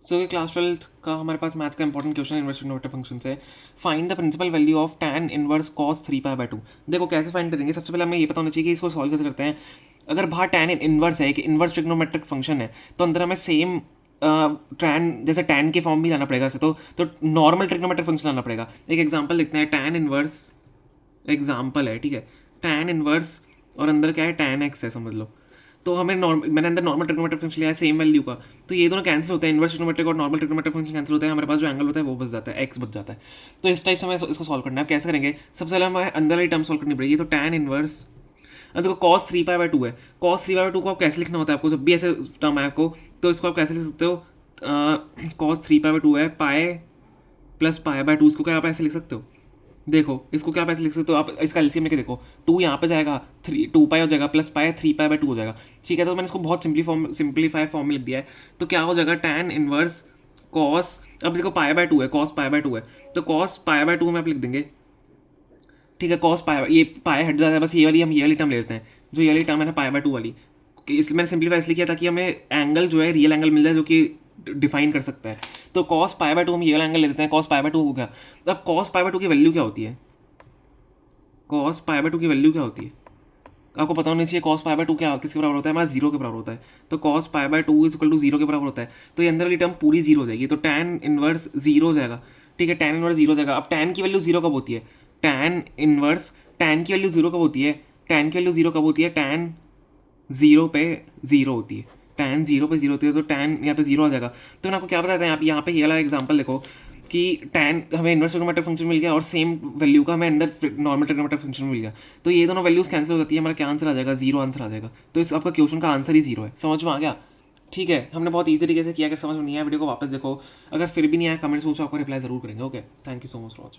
So class 12th का हमारे पास मैथ्स का important question inverse trigonometric function से find the principal value of tan inverse cos 3π/2। देखो कैसे फाइंड करेंगे, सबसे पहले हमें ये पता होना चाहिए कि इसको सॉल्व कैसे करते हैं। अगर बाहर tan इनवर्स है कि इनवर्स ट्रिग्नोमेट्रिक फंक्शन है तो अंदर हमें सेम टैन जैसे टैन के फॉर्म भी लाना पड़ेगा ऐसे तो नॉर्मल ट्रिग्नोमेट्रिक फंक्शन लाना पड़ेगा। एक एग्जांपल लिखते हैं, टैन इनवर्स एग्जांपल है, ठीक है, टैन इनवर्स और अंदर क्या है tan x है समझ लो। तो हमें मैंने अंदर नॉर्मल ट्रिग्नोमेट्रिक फंक्शन लिया है सेम वैल्यू का, तो ये दोनों कैंसिल होते हैं, इनवर्स ट्रिग्नोमेट्रिक और नॉर्मल ट्रिग्नोमेट्रिक फंक्शन कैंसिल होते हैं, हमारे पास जो एंगल होता है वो बच जाता है, x बच जाता है। तो इस टाइप से हमें इसको सॉल्व करना है। कैसे करेंगे, सबसे पहले हमें अंदर वाली टर्म सॉल्व करनी पड़ेगी। तो tan इनवर्स, अब देखो cos 3π/2 है, cos 3π/2 को आप कैसे लिखना होता है आपको, जब भी ऐसे टर्म है आपको तो इसको आप कैसे लिख सकते हो, cos 3π/2 है पाई प्लस पाई/2, इसको क्या आप ऐसे लिख सकते हो, देखो इसको क्या आप ऐसे लिख सकते हो, आप इसका एलसीएम लेके देखो, 2 यहाँ पे जाएगा, 2π हो जाएगा, प्लस पाई 3π/2 हो जाएगा, ठीक है। तो मैंने इसको बहुत सिंप्लीफाई फॉर्म में लिख दिया है। तो क्या हो जाएगा, tan इनवर्स cos, अब देखो पाई/2 है, cos पाई/2 है, तो cos पाई/2 में आप लिख देंगे, ठीक है। cos पाई, ये पाई हट जाता है, बस ये वाली टर्म ले लेते हैं, जो ये वाली टर्म है ना पाई/2 वाली, इसलिए मैंने सिंप्लीफाई इसलिए किया ताकि हमें एंगल जो है रियल एंगल मिल जाए जो कि डिफाइन कर सकता है। तो cos पाई/2 हम ये वाला एंगल ले लेते हैं, cos पाई/2 हो गया। अब cos पाई/2 की वैल्यू क्या होती है, cos पाई/2 की वैल्यू क्या होती है, आपको पता होना चाहिए। cos पाई/2 क्या किसके बराबर होता है, हमारा 0 के बराबर होता है। तो cos पाई/2 इज इक्वल टू 0 के बराबर होता है, तो ये अंदर वाली टर्म पूरी 0 हो जाएगी, तो tan इनवर्स 0 हो जाएगा, ठीक है। tan इनवर्स 0 हो जाएगा। अब tan की वैल्यू 0 कब होती है, tan इनवर्स, tan की वैल्यू 0 कब होती है, tan की वैल्यू 0 कब होती है, tan 0 पे 0 होती है, tan 0 पे 0 होती है, तो tan यहाँ पे 0 आ जाएगा। तो मैं आपको क्या बताते हैं, आप यहाँ पे ये वाला एग्जांपल देखो कि tan हमें इनवर्स ट्रिग्नोमेट्रिक फंक्शन मिल गया और सेम वैल्यू का हमें अंदर नॉर्मल ट्रिग्नोमेट्रिक फंक्शन मिल गया, तो ये दोनों वैल्यूज कैंसिल हो जाती है, हमारा क्या आंसर आ जाएगा, 0 आंसर आ जाएगा। तो इस आपका क्वेश्चन का आंसर ही 0 है। समझ में आ गया, ठीक है। हमने बहुत ईजी तरीके से किया, अगर समझ में नहीं आया वीडियो को वापस देखो, अगर फिर भी नहीं आया कमेंट सोचो, आपको रिप्लाई जरूर करेंगे। Okay, thank you so much for watching.